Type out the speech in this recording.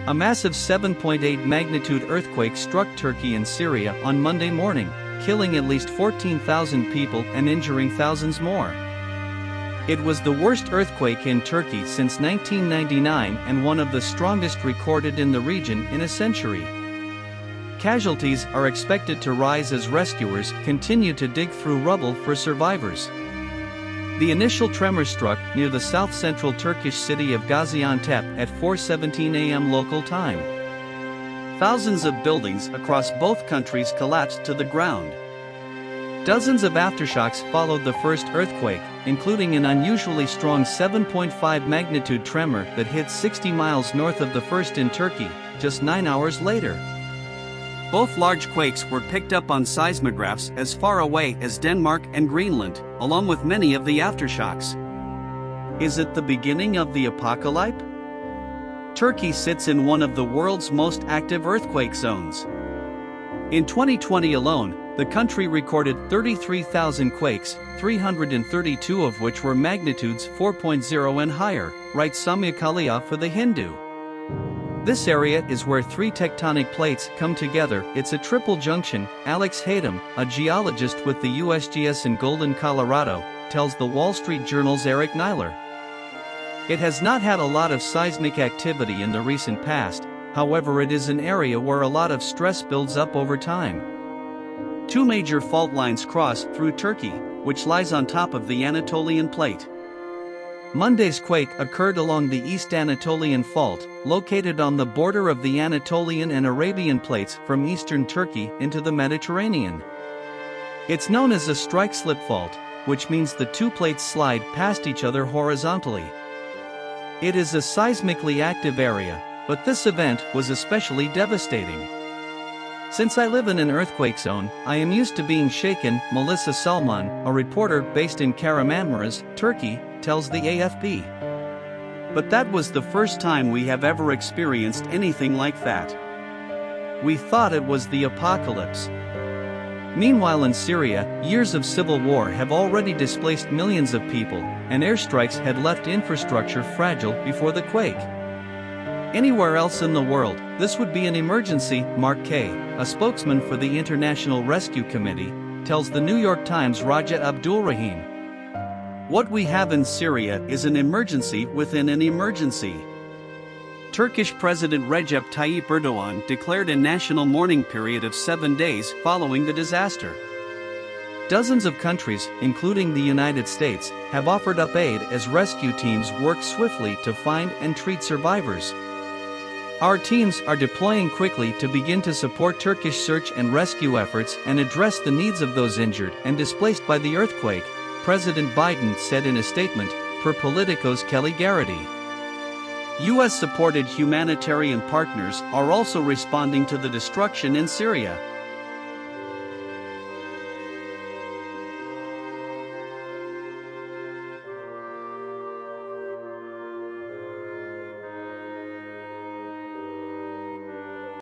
A massive 7.8 magnitude earthquake struck Turkey and Syria on Monday morning, killing at least 14,000 people and injuring thousands more. It was the worst earthquake in Turkey since 1999 and one of the strongest recorded in the region in a century. Casualties are expected to rise as rescuers continue to dig through rubble for survivors. The initial tremor struck near the south-central Turkish city of Gaziantep at 4:17 a.m. local time. Thousands of buildings across both countries collapsed to the ground. Dozens of aftershocks followed the first earthquake, including an unusually strong 7.5 magnitude tremor that hit 60 miles north of the first in Turkey, just 9 hours later. Both large quakes were picked up on seismographs as far away as Denmark and Greenland, along with many of the aftershocks. Is it the beginning of the apocalypse? Turkey sits in one of the world's most active earthquake zones. In 2020 alone, the country recorded 33,000 quakes, 332 of which were magnitudes 4.0 and higher, writes Samya Kalia for The Hindu. This area is where three tectonic plates come together. It's a triple junction, Alex Hayden, a geologist with the USGS in Golden, Colorado, tells the Wall Street Journal's Eric Niler. It has not had a lot of seismic activity in the recent past, however it is an area where a lot of stress builds up over time. Two major fault lines cross through Turkey, which lies on top of the Anatolian Plate. Monday's quake occurred along the East Anatolian Fault, located on the border of the Anatolian and Arabian plates from eastern Turkey into the Mediterranean. It's known as a strike-slip fault, which means the two plates slide past each other horizontally. It is a seismically active area, but this event was especially devastating. Since I live in an earthquake zone, I am used to being shaken, Melissa Salman, a reporter based in Kahramanmaraş, Turkey, tells the AFP. But that was the first time we have ever experienced anything like that. We thought it was the apocalypse. Meanwhile in Syria, years of civil war have already displaced millions of people, and airstrikes had left infrastructure fragile before the quake. Anywhere else in the world, this would be an emergency, Mark Kay, a spokesman for the International Rescue Committee, tells the New York Times' Raja Abdulrahim. What we have in Syria is an emergency within an emergency. Turkish President Recep Tayyip Erdogan declared a national mourning period of 7 days following the disaster. Dozens of countries, including the United States, have offered up aid as rescue teams work swiftly to find and treat survivors. Our teams are deploying quickly to begin to support Turkish search and rescue efforts and address the needs of those injured and displaced by the earthquake, President Biden said in a statement, per Politico's Kelly Garrity. U.S.-supported humanitarian partners are also responding to the destruction in Syria.